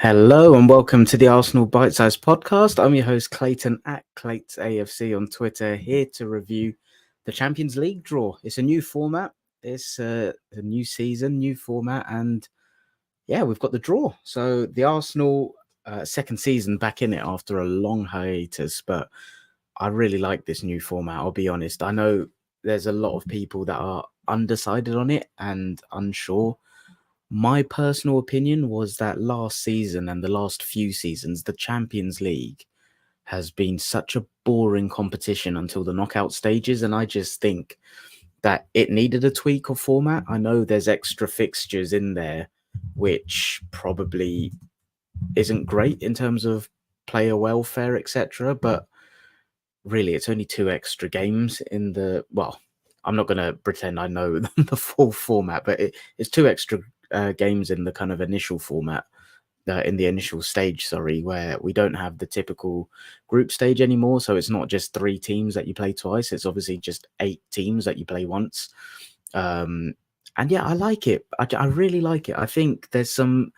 Hello and welcome to the Arsenal Bite Size Podcast. I'm your host Clayton at Clayt's AFC on Twitter, here to review the Champions League draw. It's a new format. It's a new season, new format, and yeah, we've got the draw. So the Arsenal second season back in it after a long hiatus, but I really like this new format. I'll be honest. I know there's a lot of people that are undecided on it and unsure. My personal opinion was that last season and the last few seasons, the Champions League has been such a boring competition until the knockout stages. And I just think that it needed a tweak of format. I know there's extra fixtures in there, which probably isn't great in terms of player welfare, etc. But really, it's only two extra games in the, well, I'm not going to pretend I know the full format, but it's two extra games in the kind of initial format, in the initial stage, sorry, where we don't have the typical group stage anymore. So it's not just three teams that you play twice. It's obviously just 8 teams that you play once. And yeah, I like it. I really like it. I think there's some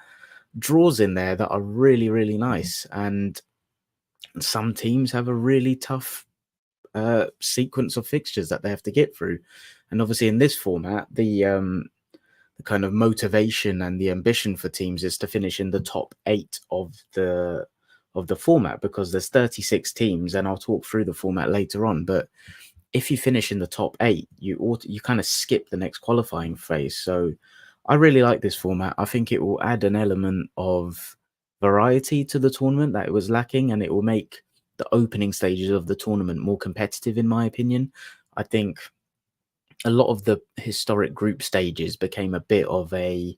draws in there that are really, really nice. And some teams have a really tough sequence of fixtures that they have to get through. And obviously in this format, the kind of motivation and the ambition for teams is to finish in the top 8 of the format, because there's 36 teams, and I'll talk through the format later on. But if you finish in the top 8, you kind of skip the next qualifying phase. So I really like this format. I think it will add an element of variety to the tournament that it was lacking, and it will make the opening stages of the tournament more competitive, in my opinion. I think a lot of the historic group stages became a bit of I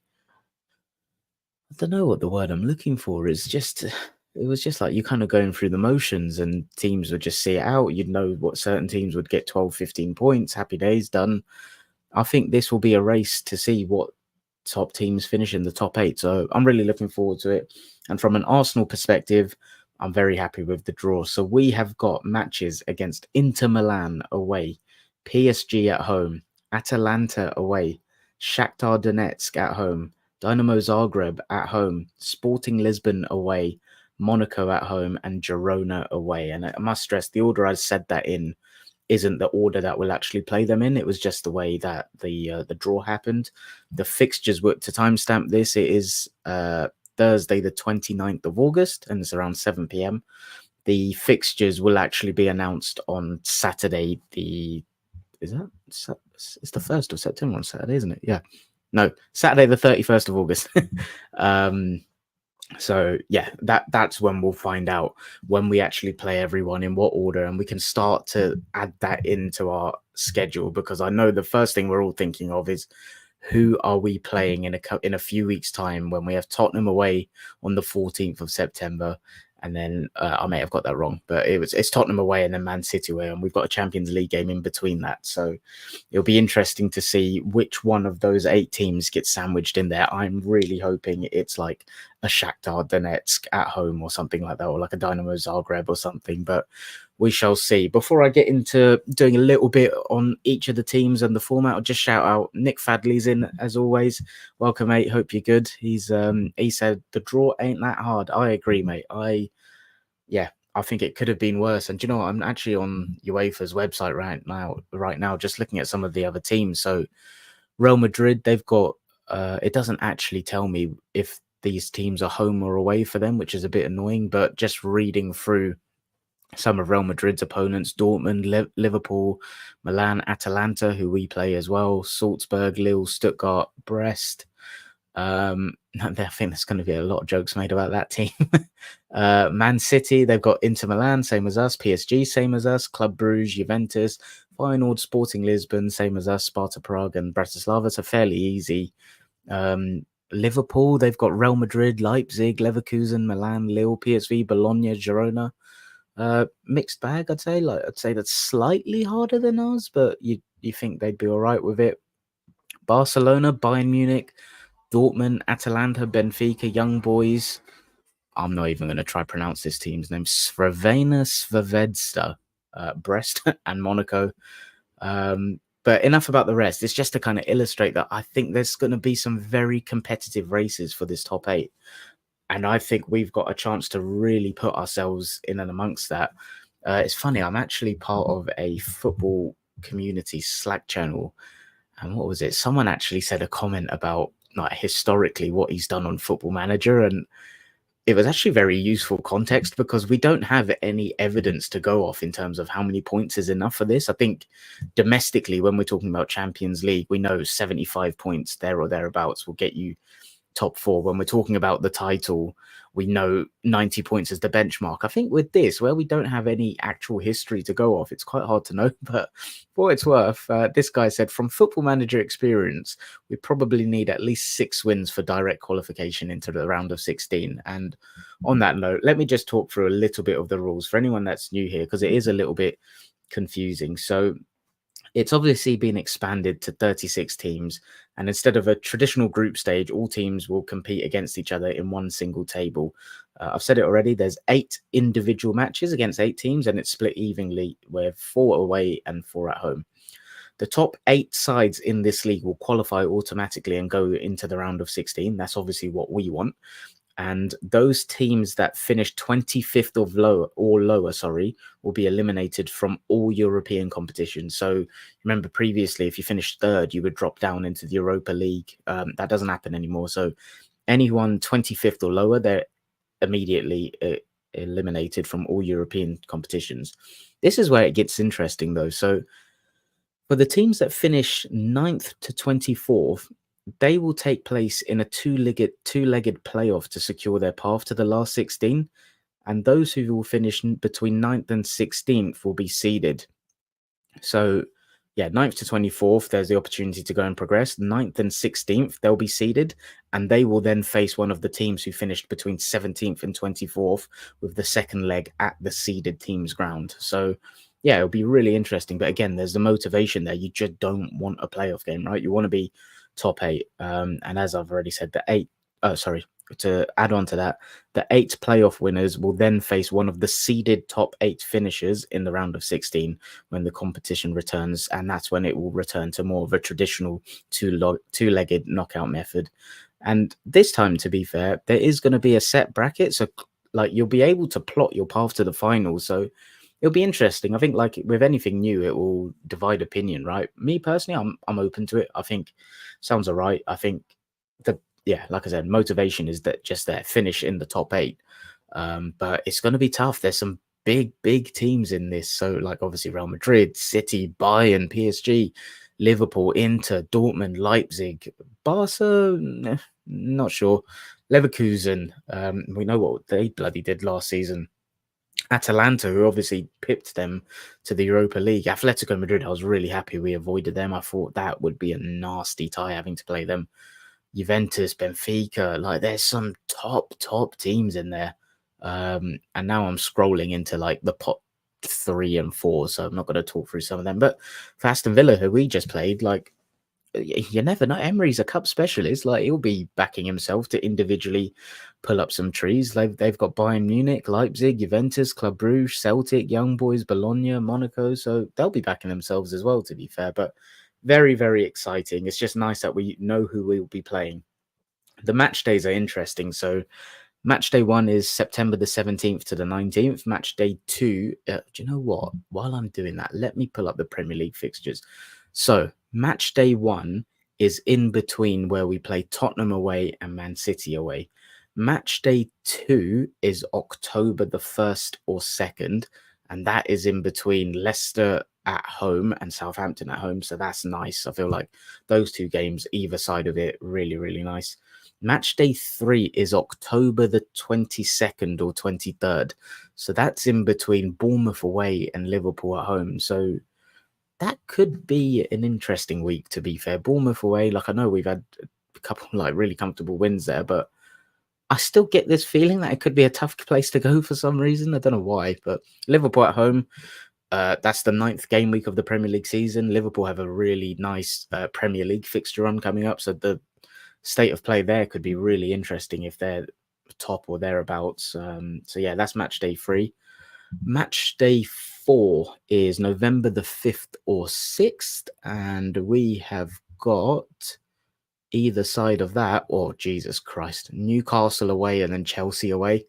don't know what the word I'm looking for is. It was just like you kind of going through the motions, and teams would just see it out. You'd know what certain teams would get 12, 15 points, happy days, done. I think this will be a race to see what top teams finish in the top 8. So I'm really looking forward to it. And from an Arsenal perspective, I'm very happy with the draw. So we have got matches against Inter Milan away, PSG at home, Atalanta away, Shakhtar Donetsk at home, Dinamo Zagreb at home, Sporting Lisbon away, Monaco at home, and Girona away. And I must stress, the order I said that in isn't the order that we'll actually play them in. It was just the way that the draw happened. The fixtures were, to timestamp this, it is Thursday the 29th of August, and it's around 7 p.m. The fixtures will actually be announced on Saturday, it's the 1st of September on Saturday, isn't it? Yeah. No, Saturday the 31st of August. So yeah, that's when we'll find out when we actually play everyone in what order, and we can start to add that into our schedule, because I know the first thing we're all thinking of is who are we playing in a few weeks' time, when we have Tottenham away on the 14th of September. And then I may have got that wrong, but it's Tottenham away and then Man City away, and we've got a Champions League game in between that. So it'll be interesting to see which one of those 8 teams gets sandwiched in there. I'm really hoping it's like a Shakhtar Donetsk at home or something like that, or like a Dinamo Zagreb or something, but we shall see. Before I get into doing a little bit on each of the teams and the format, I'll just shout out Nick Fadley's in, as always. Welcome, mate. Hope you're good. He said the draw ain't that hard. I agree, mate. I think it could have been worse. And do you know what? I'm actually on UEFA's website right now, just looking at some of the other teams. So Real Madrid, they've got, it doesn't actually tell me if these teams are home or away for them, which is a bit annoying, but just reading through some of Real Madrid's opponents: Dortmund, Liverpool, Milan, Atalanta, who we play as well, Salzburg, Lille, Stuttgart, Brest. I think there's going to be a lot of jokes made about that team. Man City, they've got Inter Milan, same as us, PSG, same as us, Club Brugge, Juventus, Feyenoord, Sporting Lisbon, same as us, Sparta Prague and Bratislava, so fairly easy. Liverpool, they've got Real Madrid, Leipzig, Leverkusen, Milan, Lille, PSV, Bologna, Girona. Mixed bag, I'd say. I'd say that's slightly harder than ours, but you think they'd be all right with it. Barcelona, Bayern Munich, Dortmund, Atalanta, Benfica, Young Boys. I'm not even going to try pronounce this team's name. Svrevena Svedsta, Brest, and Monaco. But enough about the rest. It's just to kind of illustrate that I think there's going to be some very competitive races for this top 8. And I think we've got a chance to really put ourselves in and amongst that. It's funny, I'm actually part of a football community Slack channel. And what was it? Someone actually said a comment about like historically what he's done on Football Manager. And it was actually very useful context because we don't have any evidence to go off in terms of how many points is enough for this. I think domestically, when we're talking about Champions League, we know 75 points there or thereabouts will get you top four. When we're talking about the title, we know 90 points is the benchmark. I think with this, where we don't have any actual history to go off, it's quite hard to know. But for what it's worth, this guy said, from Football Manager experience, we probably need at least 6 wins for direct qualification into the round of 16. And on that note, let me just talk through a little bit of the rules for anyone that's new here, because it is a little bit confusing. So it's obviously been expanded to 36 teams, and instead of a traditional group stage, all teams will compete against each other in one single table. I've said it already, there's 8 individual matches against 8 teams, and it's split evenly with 4 away and 4 at home. The top 8 sides in this league will qualify automatically and go into the round of 16. That's obviously what we want. And those teams that finish 25th or lower, will be eliminated from all European competitions. So remember previously, if you finished third, you would drop down into the Europa League. That doesn't happen anymore. So anyone 25th or lower, they're immediately eliminated from all European competitions. This is where it gets interesting, though. So for the teams that finish 9th to 24th, they will take place in a two-legged playoff to secure their path to the last 16, and those who will finish between 9th and 16th will be seeded. So, yeah, 9th to 24th, there's the opportunity to go and progress. 9th and 16th, they'll be seeded, and they will then face one of the teams who finished between 17th and 24th with the second leg at the seeded team's ground. So, yeah, it'll be really interesting. But again, there's the motivation there. You just don't want a playoff game, right? You want to be top 8. And as I've already said, to add on to that, the 8 playoff winners will then face one of the seeded top 8 finishers in the round of 16 when the competition returns. And that's when it will return to more of a traditional two-legged knockout method. And this time, to be fair, there is going to be a set bracket. So like you'll be able to plot your path to the final. So it'll be interesting. I think like with anything new, it will divide opinion, right? Me personally, I'm open to it. I think sounds all right. I think like I said, motivation is that just there, finish in the top 8. But it's going to be tough. There's some big teams in this. So like obviously Real Madrid, City, Bayern, PSG, Liverpool, Inter, Dortmund, Leipzig, Barca, not sure. Leverkusen, we know what they bloody did last season. Atalanta, who obviously pipped them to the Europa League. Atletico Madrid, I was really happy we avoided them. I thought that would be a nasty tie having to play them. Juventus, Benfica, like there's some top teams in there. And now I'm scrolling into like the pot 3 and 4, so I'm not going to talk through some of them. But for Aston Villa, who we just played, like you never know. Emery's a cup specialist. Like he'll be backing himself to individually pull up some trees. They've got Bayern Munich, Leipzig, Juventus, Club Brugge, Celtic, Young Boys, Bologna, Monaco. So they'll be backing themselves as well, to be fair. But very exciting. It's just nice that we know who we'll be playing. The match days are interesting. So match day 1 is September the 17th to the 19th. Match day 2, do you know what? While I'm doing that, let me pull up the Premier League fixtures. So match day 1 is in between where we play Tottenham away and Man City away. Match day 2 is October the 1st or 2nd, and that is in between Leicester at home and Southampton at home. So that's nice. I feel like those 2 games, either side of it, really nice. Match day 3 is October the 22nd or 23rd. So that's in between Bournemouth away and Liverpool at home. So that could be an interesting week, to be fair. Bournemouth away, like I know we've had a couple like really comfortable wins there, but I still get this feeling that it could be a tough place to go for some reason. I don't know why, but Liverpool at home, that's the 9th game week of the Premier League season. Liverpool have a really nice Premier League fixture run coming up, so the state of play there could be really interesting if they're top or thereabouts. So yeah, that's match day 3. Match day 4 is November the 5th or 6th, and we have got either side of that, or Jesus Christ, Newcastle away and then Chelsea away.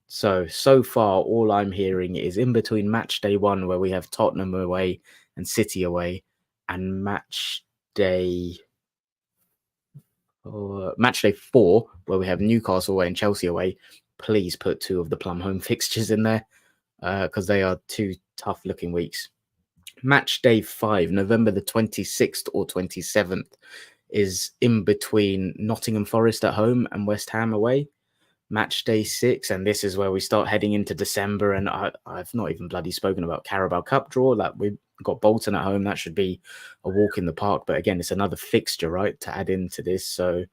So far, all I'm hearing is in between match day 1, where we have Tottenham away and City away, and match day 4, where we have Newcastle away and Chelsea away. Please put 2 of the plum home fixtures in there, because they are 2 tough-looking weeks. Match day 5, November the 26th or 27th, is in between Nottingham Forest at home and West Ham away. Match day 6, and this is where we start heading into December, and I've not even bloody spoken about Carabao Cup draw. Like, we've got Bolton at home. That should be a walk in the park, but again, it's another fixture, right, to add into this. So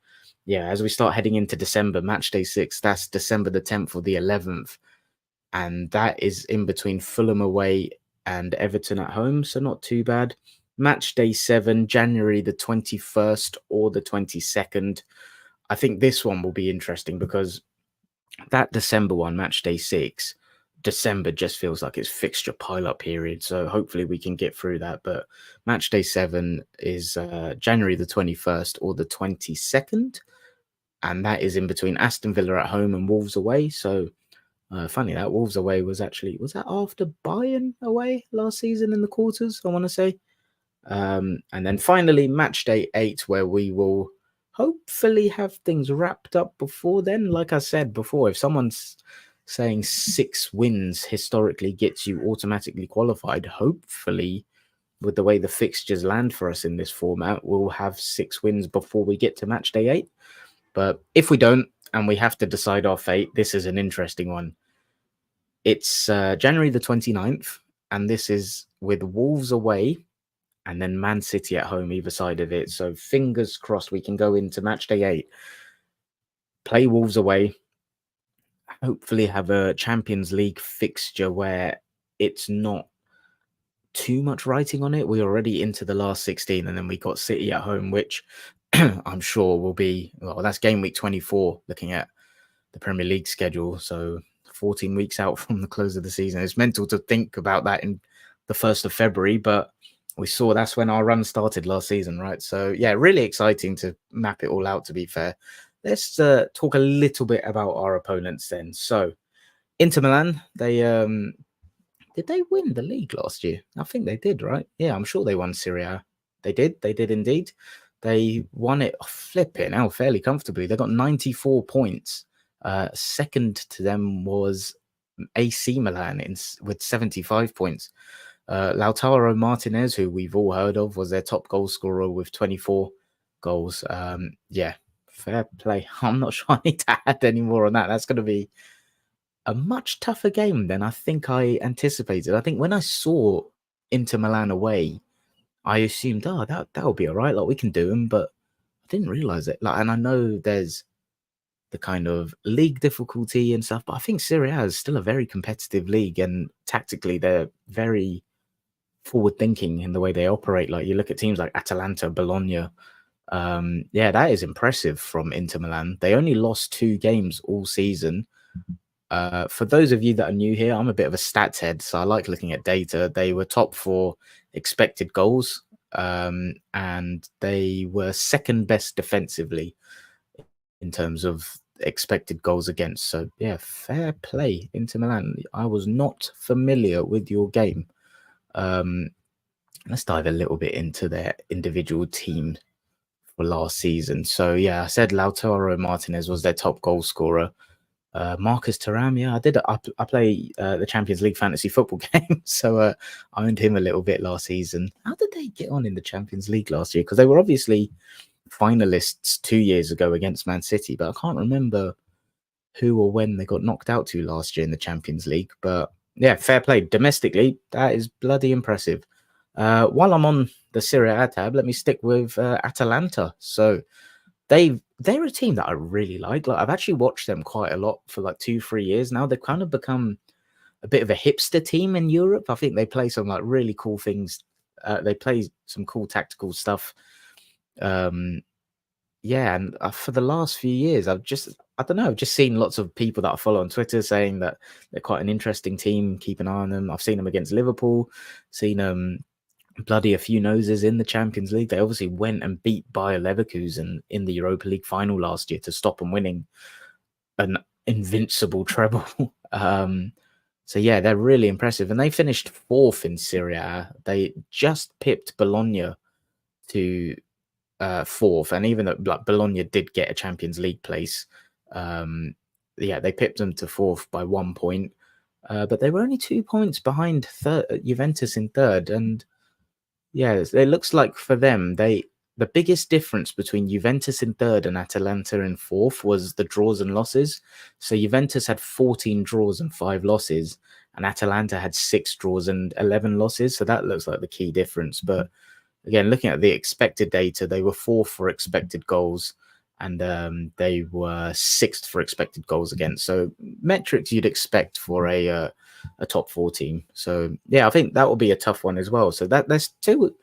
yeah, as we start heading into December, match day 6, that's December the 10th or the 11th, and that is in between Fulham away and Everton at home, so not too bad. Match day 7, January the 21st or the 22nd. I think this one will be interesting because that December one, match day 6, December just feels like it's fixture pile-up period, so hopefully we can get through that. But match day 7 is January the 21st or the 22nd, and that is in between Aston Villa at home and Wolves away. So funny, that Wolves away was that after Bayern away last season in the quarters, I want to say. And then finally, match day 8, where we will hopefully have things wrapped up before then. Like I said before, if someone's saying 6 wins historically gets you automatically qualified, hopefully, with the way the fixtures land for us in this format, we'll have 6 wins before we get to match day 8. But if we don't, and we have to decide our fate, this is an interesting one. It's January the 29th, and this is with Wolves away and then Man City at home either side of it. So fingers crossed we can go into match day 8, play Wolves away, hopefully have a Champions League fixture where it's not too much writing on it. We're already into the last 16, and then we got City at home, which I'm sure will be, well, that's game week 24, looking at the Premier League schedule. So 14 weeks out from the close of the season. It's mental to think about that in the 1st of February, but we saw that's when our run started last season, right? So yeah, really exciting to map it all out, to be fair. Let's talk a little bit about our opponents then. So Inter Milan, they did they win the league last year? I think they did, right? Yeah, I'm sure they won Serie A. They did indeed. They won it flipping out fairly comfortably. They got 94 points. Second to them was AC Milan with 75 points. Lautaro Martinez, who we've all heard of, was their top goal scorer with 24 goals. Yeah, fair play. I'm not sure I need to add any more on that. That's going to be a much tougher game than I think I anticipated. I think when I saw Inter Milan away, I assumed, that'll be all right. Like, we can do them, but I didn't realize it. Like, and I know there's the kind of league difficulty and stuff, but I think Serie A is still a very competitive league, and tactically they're very forward thinking in the way they operate. Like, you look at teams like Atalanta, Bologna. Yeah, that is impressive from Inter Milan. They only lost 2 games all season. For those of you that are new here, I'm a bit of a stats head, so I like looking at data. They were top for expected goals, and they were second best defensively in terms of expected goals against. So yeah, fair play, Inter Milan. I was not familiar with your game. Let's dive a little bit into their individual team for last season. So yeah, I said Lautaro Martinez was their top goal scorer. Marcus Thuram, yeah, I play the Champions League fantasy football game, so I owned him a little bit last season. How did they get on in the Champions League last year? Because they were obviously finalists 2 years ago against Man City, but I can't remember who or when they got knocked out to last year in the Champions League. But yeah, fair play. Domestically, that is bloody impressive. While I'm on the Serie A tab, let me stick with Atalanta. So they're a team that I really like. Like, I've actually watched them quite a lot for like 2-3 years now. They've kind of become a bit of a hipster team in Europe. I think they play some like really cool things. They play some cool tactical stuff. Yeah, and for the last few years, I've just seen lots of people that I follow on Twitter saying that they're quite an interesting team. Keep an eye on them. I've seen them against Liverpool, seen them bloody a few noses in the Champions League. They obviously went and beat Bayer Leverkusen in the Europa League final last year to stop them winning an invincible treble. So yeah, they're really impressive, and they finished fourth in Serie A. They just pipped Bologna to fourth, and even though like Bologna did get a Champions League place, yeah, they pipped them to fourth by 1 point. But they were only 2 points behind Juventus in third, and yeah, it looks like for them, the biggest difference between Juventus in third and Atalanta in fourth was the draws and losses. So Juventus had 14 draws and 5 losses, and Atalanta had 6 draws and 11 losses. So that looks like the key difference. But again, looking at the expected data, they were fourth for expected goals, and they were sixth for expected goals against. So metrics you'd expect for a top 4 team. So yeah, I think that will be a tough one as well. So there's 2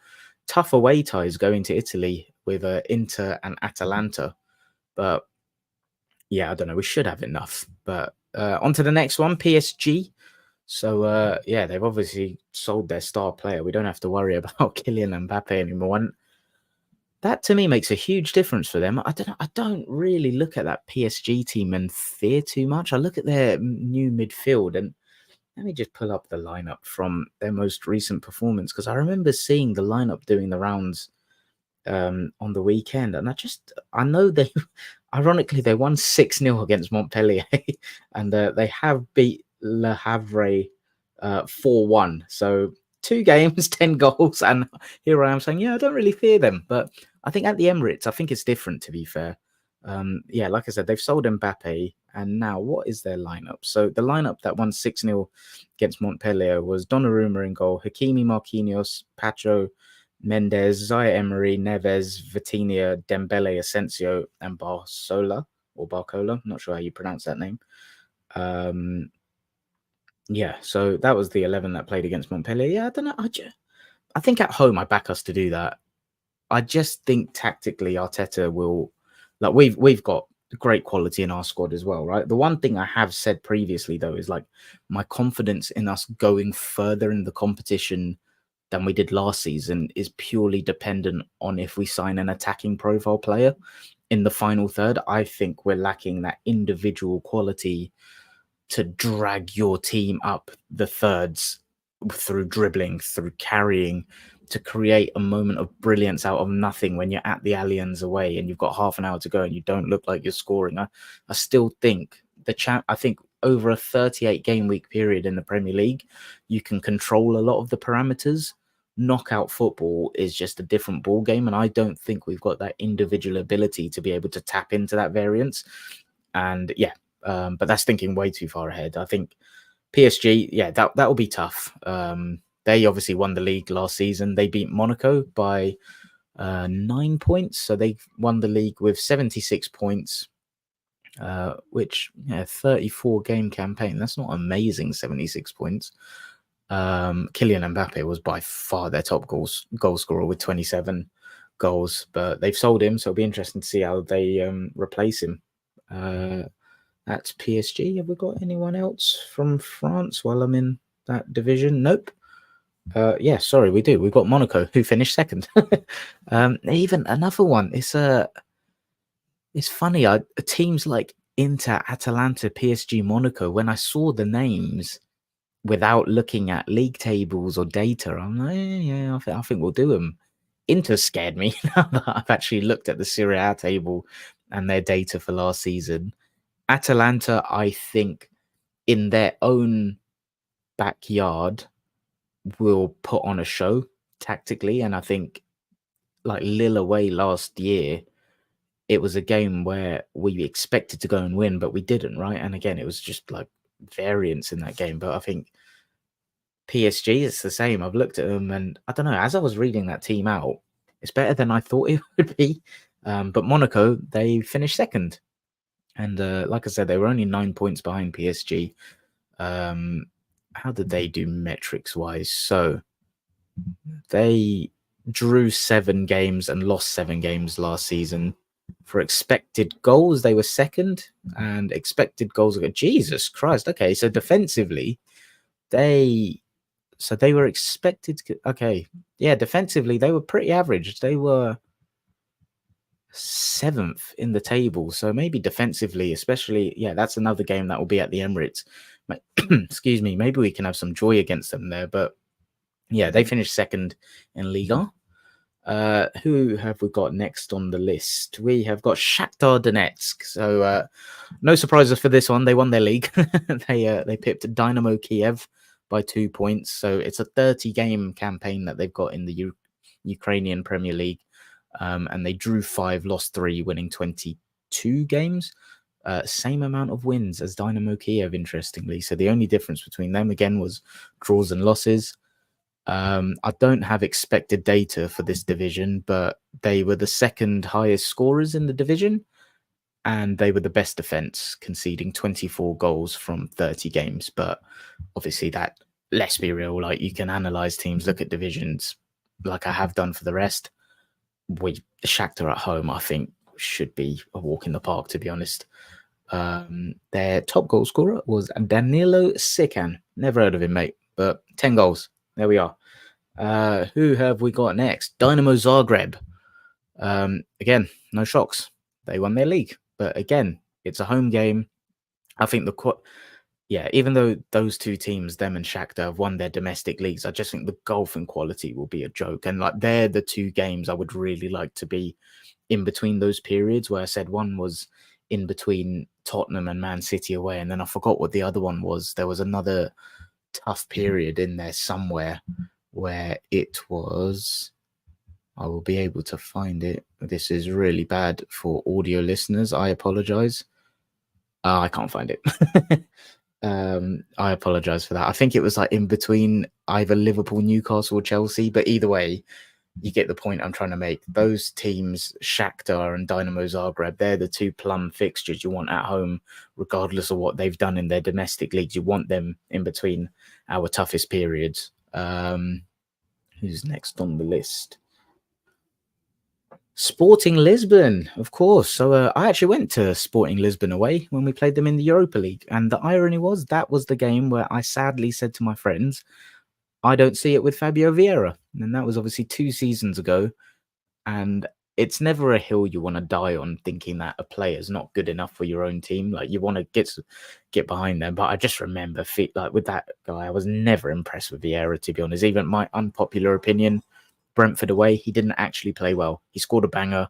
tough away ties going to Italy with Inter and Atalanta. But yeah, I don't know. We should have enough. But on to the next one, PSG. So yeah, they've obviously sold their star player. We don't have to worry about Kylian Mbappe anymore. And that to me makes a huge difference for them. I don't really look at that PSG team and fear too much. I look at their new midfield, and let me just pull up the lineup from their most recent performance, because I remember seeing the lineup doing the rounds on the weekend, and I know they ironically they won 6-0 against Montpellier, and they have beat Le Havre 4-1. So 2 games, 10 goals, and here I am saying, yeah, I don't really fear them. But I think at the Emirates, I think it's different, to be fair. Yeah, like I said, they've sold Mbappe, and now what is their lineup? So the lineup that won 6-0 against Montpellier was Donnarumma in goal, Hakimi, Marquinhos, Pacho, Mendes, Zaire Emery, Neves, Vitinha, Dembele, Asensio, and Barcola. I'm not sure how you pronounce that name. Yeah, so that was the 11 that played against Montpellier. Yeah, I don't know. I think at home I back us to do that. I just think tactically Arteta will, like, we've got great quality in our squad as well, right? The one thing I have said previously though is like my confidence in us going further in the competition than we did last season is purely dependent on if we sign an attacking profile player in the final third. I think we're lacking that individual quality to drag your team up the thirds through dribbling, through carrying, to create a moment of brilliance out of nothing when you're at the Allianz away and you've got half an hour to go and you don't look like you're scoring. I still think I think over a 38 game week period in the Premier League, you can control a lot of the parameters. Knockout football is just a different ball game, and I don't think we've got that individual ability to be able to tap into that variance. And yeah, but that's thinking way too far ahead. I think PSG, yeah, that will be tough. They obviously won the league last season. They beat Monaco by 9 points, so they won the league with 76 points, which 34 game campaign. That's not amazing. 76 points. Kylian Mbappe was by far their top goal scorer with 27 goals, but they've sold him, so it'll be interesting to see how they replace him. At PSG, have we got anyone else from France while I'm in that division? Nope. Yeah, sorry, we do. We've got Monaco, who finished second. Even another one. It's funny. Teams like Inter, Atalanta, PSG, Monaco. When I saw the names without looking at league tables or data, I'm like, yeah, I think we'll do them. Inter scared me now that I've actually looked at the Serie A table and their data for last season. Atalanta, I think, in their own backyard, will put on a show tactically. And I think, like Lille away last year, it was a game where we expected to go and win, but we didn't, right? And again, it was just like variance in that game. But I think PSG, it's the same. I've looked at them, and I don't know, as I was reading that team out, it's better than I thought it would be. But Monaco, they finished second. And like I said, they were only 9 points behind PSG. How did they do metrics wise? So they drew 7 games and lost 7 games last season. For expected goals, they were second, and expected goals. Jesus Christ. Okay, so defensively, they So they were expected to. Okay, yeah, defensively they were pretty average. They were 7th in the table. So maybe defensively, especially, yeah, that's another game that will be at the Emirates. Excuse me. Maybe we can have some joy against them there. But yeah, they finished second in Liga. Who have we got next on the list? We have got Shakhtar Donetsk. So no surprises for this one. They won their league. They pipped Dynamo Kiev by 2 points. So it's a 30-game campaign that they've got in the Ukrainian Premier League. And they drew 5, lost 3, winning 22 games. Same amount of wins as Dynamo Kiev, interestingly. So the only difference between them, again, was draws and losses. I don't have expected data for this division, but they were the second highest scorers in the division, and they were the best defense, conceding 24 goals from 30 games. But obviously that, let's be real, like, you can analyze teams, look at divisions like I have done for the rest. Shakhtar at home, I think, should be a walk in the park, to be honest. Their top goal scorer was Danilo Sikan. Never heard of him, mate, but 10 goals. There we are. Who have we got next? Dinamo Zagreb. Again, no shocks. They won their league, but again, it's a home game. I think even though those two teams, them and Shakhtar, have won their domestic leagues, I just think the golfing quality will be a joke. And like, they're the two games I would really like to be in between those periods, where I said one was in between Tottenham and Man City away, and then I forgot what the other one was. There was another tough period in there somewhere where it was. I will be able to find it. This is really bad for audio listeners. I apologize. I can't find it. I apologize for that. I think it was like in between either Liverpool, Newcastle, or Chelsea. But either way, you get the point I'm trying to make. Those teams, Shakhtar and Dinamo Zagreb, they're the two plum fixtures you want at home, regardless of what they've done in their domestic leagues. You want them in between our toughest periods. Who's next on the list? Sporting Lisbon, of course. So I actually went to Sporting Lisbon away when we played them in the Europa League. And the irony was that was the game where I sadly said to my friends, I don't see it with Fabio Vieira. And that was obviously 2 seasons ago. And it's never a hill you want to die on, thinking that a player is not good enough for your own team. Like, you want to get behind them. But I just remember, like, with that guy, I was never impressed with Vieira, to be honest. Even my unpopular opinion, Brentford away, he didn't actually play well. He scored a banger,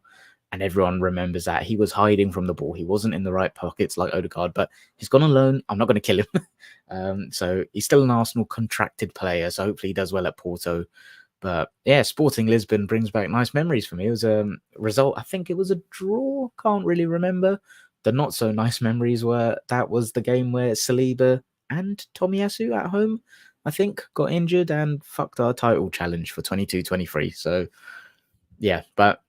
and everyone remembers that. He was hiding from the ball. He wasn't in the right pockets like Odegaard, but he's gone on loan. I'm not going to kill him. So he's still an Arsenal contracted player, so hopefully he does well at Porto. But yeah, Sporting Lisbon brings back nice memories for me. It was a result, I think it was a draw. Can't really remember. The not so nice memories were that was the game where Saliba and Tomiyasu at home, I think, got injured and fucked our title challenge for 22-23. So yeah, but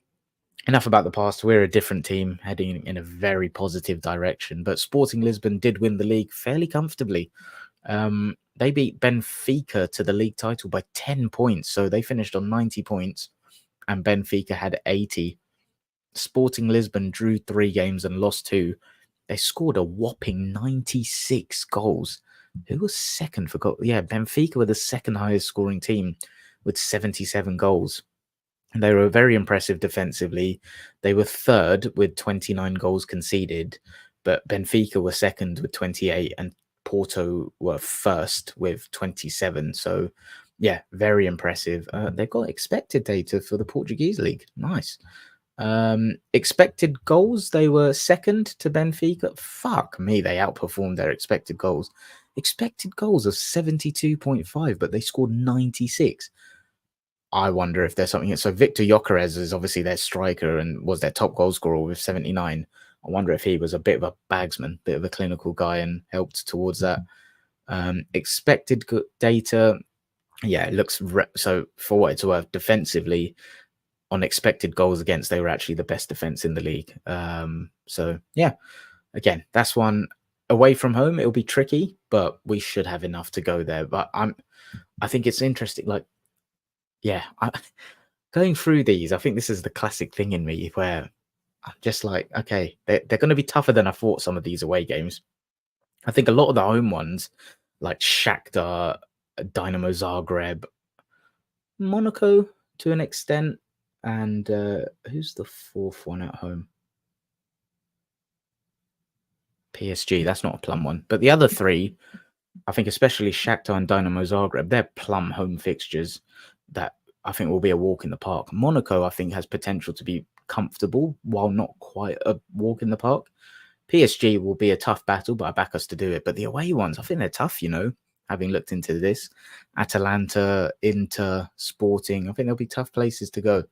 enough about the past. We're a different team heading in a very positive direction. But Sporting Lisbon did win the league fairly comfortably. They beat Benfica to the league title by 10 points. So they finished on 90 points and Benfica had 80. Sporting Lisbon drew 3 games and lost 2. They scored a whopping 96 goals. Who was second for goal? Yeah, Benfica were the second highest scoring team with 77 goals. And they were very impressive defensively. They were third with 29 goals conceded, but Benfica were second with 28 and Porto were first with 27. So yeah, very impressive. They've got expected data for the Portuguese league. Nice. Expected goals, they were second to Benfica. Fuck me, they outperformed their expected goals. Expected goals of 72.5, but they scored 96. I wonder if there's something. So Victor Gyökeres is obviously their striker and was their top goal scorer with 79. I wonder if he was a bit of a bagsman, bit of a clinical guy and helped towards that. Expected data, yeah, it looks so for what it's worth. Defensively, on expected goals against, they were actually the best defense in the league. So yeah, again, that's one away from home. It'll be tricky, but we should have enough to go there. But I think it's interesting. Like, yeah, going through these, I think this is the classic thing in me where I'm just like, okay, they're going to be tougher than I thought, some of these away games. I think a lot of the home ones, like Shakhtar, Dinamo Zagreb, Monaco to an extent, and who's the fourth one at home? PSG. That's not a plum one, but the other three, I think, especially Shakhtar and Dinamo Zagreb, they're plum home fixtures that I think will be a walk in the park. Monaco, I think, has potential to be comfortable while not quite a walk in the park. PSG will be a tough battle, but I back us to do it. But the away ones, I think they're tough, having looked into this. Atalanta, Inter, Sporting, I think there'll be tough places to go.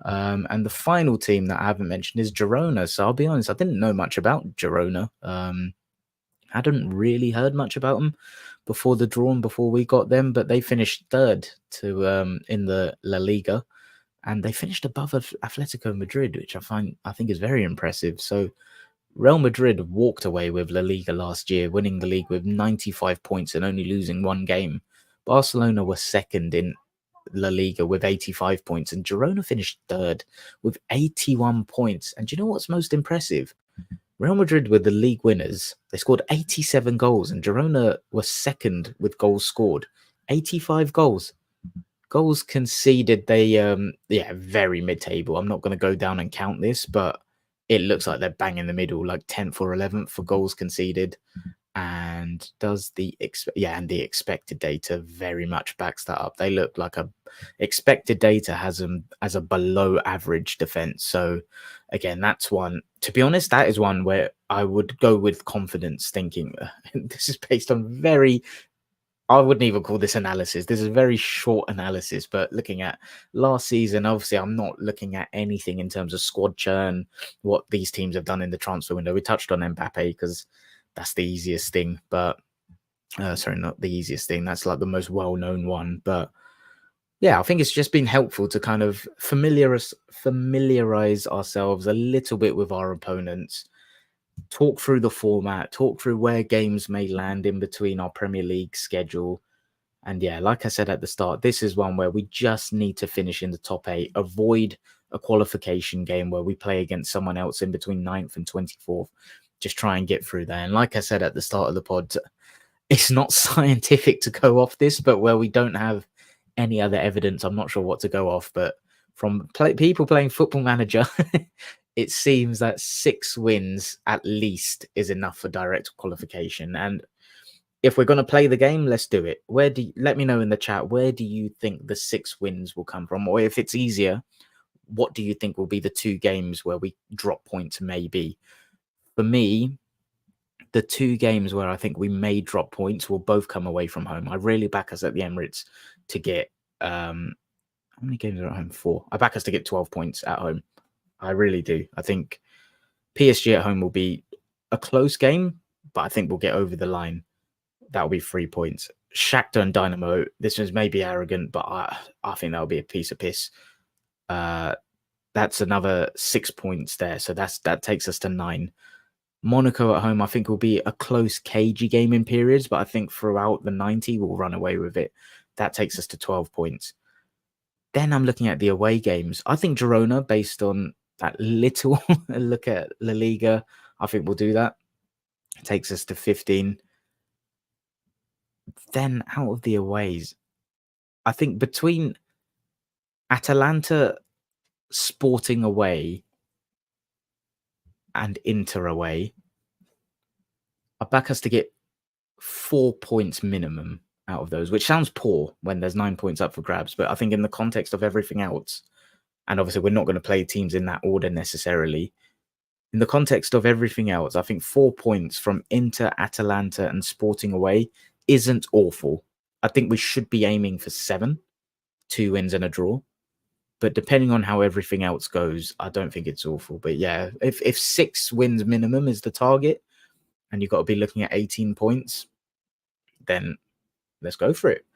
And the final team that I haven't mentioned is Girona. So I'll be honest, I didn't know much about Girona. Hadn't really heard much about them before the draw and before we got them, but they finished third in the La Liga, and they finished above Atletico Madrid, which I think is very impressive. So Real Madrid walked away with La Liga last year, winning the league with 95 points and only losing one game. Barcelona were second in La Liga with 85 points, and Girona finished third with 81 points. And do you know what's most impressive? Real Madrid were the league winners. They scored 87 goals, and Girona were second with goals scored. 85 goals. Goals conceded, they, very mid-table. I'm not going to go down and count this, but it looks like they're bang in the middle, like 10th or 11th for goals conceded. And the expected data very much backs that up. They look like expected data has them as a below average defense. So again, that's one, to be honest, that is one where I would go with confidence, thinking this is based on I wouldn't even call this analysis. This is a very short analysis, but looking at last season, obviously I'm not looking at anything in terms of squad churn, what these teams have done in the transfer window. We touched on Mbappe because that's the easiest thing, but sorry, not the easiest thing. That's like the most well-known one. But yeah, I think it's just been helpful to kind of familiarize ourselves a little bit with our opponents, talk through the format, talk through where games may land in between our Premier League schedule. And yeah, like I said at the start, this is one where we just need to finish in the top 8, avoid a qualification game where we play against someone else in between 9th and 24th. Just try and get through there. And like I said at the start of the pod, it's not scientific to go off this, but where we don't have any other evidence, I'm not sure what to go off. But from people playing Football Manager, it seems that 6 wins at least is enough for direct qualification. And if we're going to play the game, let's do it. Let me know in the chat, where do you think the 6 wins will come from? Or if it's easier, what do you think will be the 2 games where we drop points maybe? For me, the 2 games where I think we may drop points will both come away from home. I really back us at the Emirates to get, how many games are at home? 4. I back us to get 12 points at home. I really do. I think PSG at home will be a close game, but I think we'll get over the line. That'll be 3 points. Shakhtar and Dinamo, this was maybe arrogant, but I think that'll be a piece of piss. That's another 6 points there. So that takes us to 9. Monaco at home, I think, will be a close, cagey game in periods, but I think throughout the 90, we'll run away with it. That takes us to 12 points. Then I'm looking at the away games. I think Girona, based on that little look at La Liga, I think we'll do that. It takes us to 15. Then out of the aways, I think between Atalanta, Sporting away, and Inter away, I back us to get 4 points minimum out of those, which sounds poor when there's 9 points up for grabs. But I think in the context of everything else, and obviously we're not going to play teams in that order necessarily, in the context of everything else, I think 4 points from Inter, Atalanta, and Sporting away isn't awful. I think we should be aiming for 7, 2 wins and a draw. But depending on how everything else goes, I don't think it's awful. But yeah, if 6 wins minimum is the target, and you've got to be looking at 18 points, then let's go for it.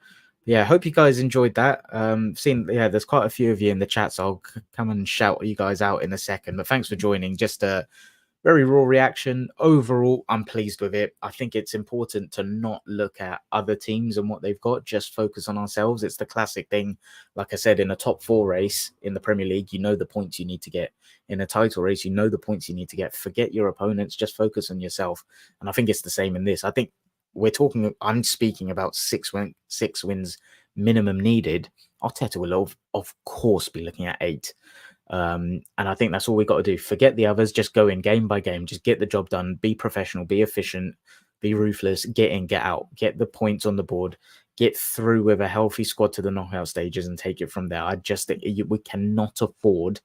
Yeah, I hope you guys enjoyed that. There's quite a few of you in the chat, so I'll come and shout you guys out in a second. But thanks for joining. Just a very raw reaction. Overall, I'm pleased with it. I think it's important to not look at other teams and what they've got, just focus on ourselves. It's the classic thing. Like I said, in a top 4 race in the Premier League, you know the points you need to get. In a title race, you know the points you need to get. Forget your opponents, just focus on yourself. And I think it's the same in this. I think I'm speaking about six wins minimum needed. Arteta will of course be looking at 8. And I think that's all we got to do. Forget the others. Just go in game by game. Just get the job done. Be professional. Be efficient. Be ruthless. Get in. Get out. Get the points on the board. Get through with a healthy squad to the knockout stages and take it from there. I just think we cannot afford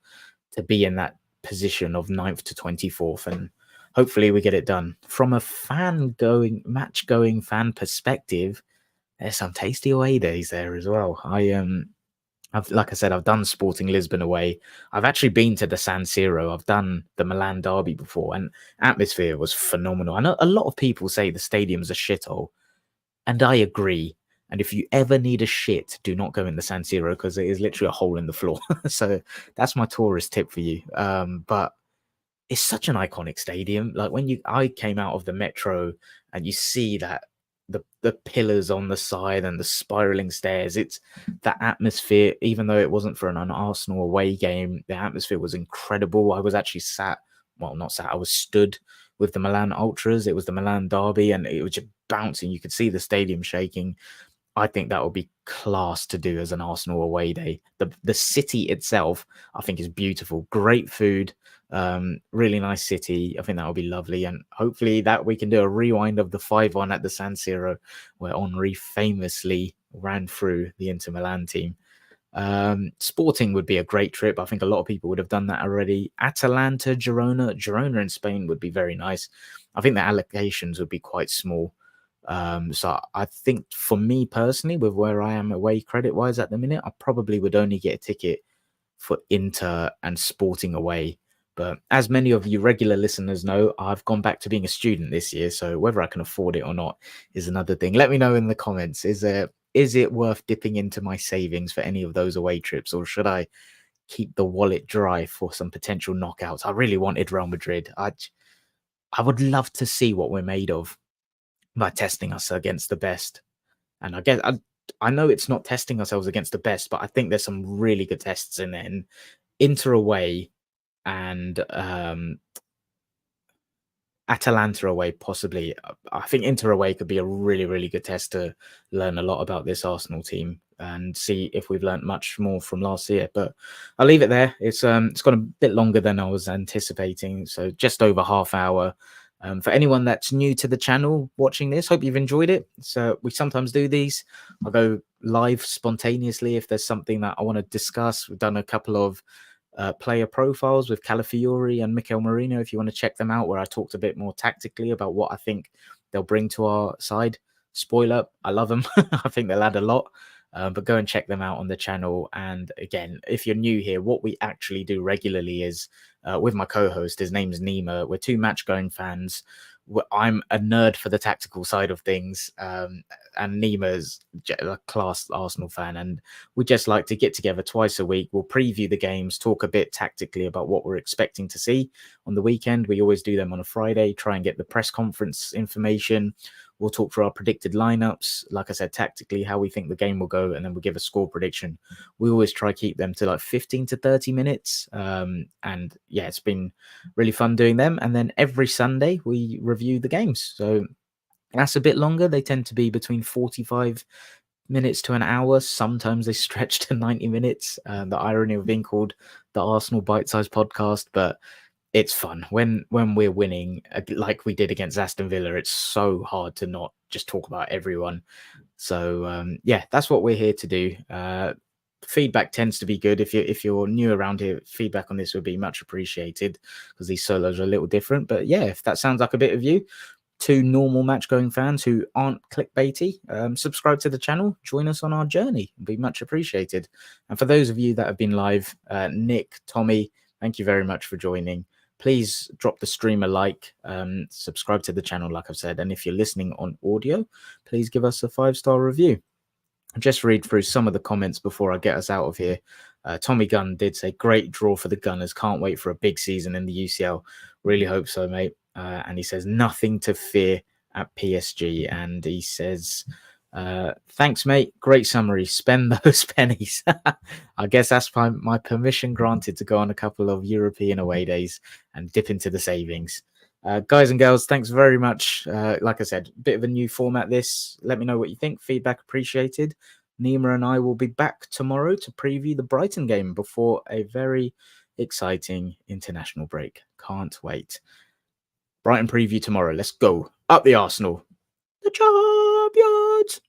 to be in that position of 9th to 24th, and hopefully we get it done. From a match going fan perspective, there's some tasty away days there as well. Like I said, I've done Sporting Lisbon away. I've actually been to the San Siro. I've done the Milan derby before, and atmosphere was phenomenal. I know a lot of people say the stadium's a shithole, and I agree. And if you ever need a shit, do not go in the San Siro because it is literally a hole in the floor. So that's my tourist tip for you. But it's such an iconic stadium. Like I came out of the metro and you see that the pillars on the side and the spiraling stairs. It's that atmosphere. Even though it wasn't for an Arsenal away game, the atmosphere was incredible. I was actually I was stood with the Milan ultras. It was the Milan derby, and it was just bouncing. You could see the stadium shaking. I think that would be class to do as an Arsenal away day. The city itself, I think, is beautiful. Great food, really nice city. I think that would be lovely. And hopefully that we can do a rewind of the 5-1 at the San Siro, where Henry famously ran through the Inter Milan team. Sporting would be a great trip. I think a lot of people would have done that already. Atalanta, Girona in Spain would be very nice. I think the allocations would be quite small. So I think for me personally, with where I am away credit wise at the minute, I probably would only get a ticket for Inter and Sporting away. But as many of you regular listeners know, I've gone back to being a student this year. So whether I can afford it or not is another thing. Let me know in the comments. Is it worth dipping into my savings for any of those away trips, or should I keep the wallet dry for some potential knockouts? I really wanted Real Madrid. I would love to see what we're made of by testing us against the best. And I guess I know it's not testing ourselves against the best, but I think there's some really good tests in there. And Inter away and Atalanta away, possibly. I think Inter away could be a really, really good test to learn a lot about this Arsenal team and see if we've learned much more from last year. But I'll leave it there. It's gone a bit longer than I was anticipating, so just over half hour. For anyone that's new to the channel watching this, hope you've enjoyed it. So we sometimes do these. I'll go live spontaneously if there's something that I want to discuss. We've done a couple of player profiles with Calafiori and Mikel Merino, if you want to check them out, where I talked a bit more tactically about what I think they'll bring to our side. Spoiler, I love them. I think they'll add a lot. But go and check them out on the channel. And again, if you're new here, what we actually do regularly is with my co-host, his name's Nima. We're two match-going fans. I'm a nerd for the tactical side of things, and Nima's a class Arsenal fan, and we just like to get together twice a week. We'll preview the games, talk a bit tactically about what we're expecting to see on the weekend. We always do them on a Friday, try and get the press conference information. We'll talk through our predicted lineups, like I said, tactically, how we think the game will go, and then we'll give a score prediction. We always try to keep them to like 15 to 30 minutes. And yeah, it's been really fun doing them. And then every Sunday we review the games. So that's a bit longer. They tend to be between 45 minutes to an hour. Sometimes they stretch to 90 minutes. The irony of being called the Arsenal Bite-Sized Podcast, but it's fun when we're winning like we did against Aston Villa. It's so hard to not just talk about everyone. So yeah, that's what we're here to do. Feedback tends to be good. If you're new around here, feedback on this would be much appreciated because these solos are a little different. But yeah, if that sounds like a bit of you, two normal match going fans who aren't clickbaity, subscribe to the channel, join us on our journey. It'd be much appreciated. And for those of you that have been live, Nick, Tommy, thank you very much for joining. Please drop the stream a like, subscribe to the channel, like I've said. And if you're listening on audio, please give us a 5-star review. I'll just read through some of the comments before I get us out of here. Tommy Gunn did say, great draw for the Gunners. Can't wait for a big season in the UCL. Really hope so, mate. And he says, nothing to fear at PSG. And he says, thanks, mate. Great summary. Spend those pennies. I guess that's my permission granted to go on a couple of European away days and dip into the savings. Guys and girls, thanks very much. Like I said, bit of a new format this. Let me know what you think. Feedback appreciated. Nima and I will be back tomorrow to preview the Brighton game before a very exciting international break. Can't wait. Brighton preview tomorrow. Let's go. Up the Arsenal. The champions!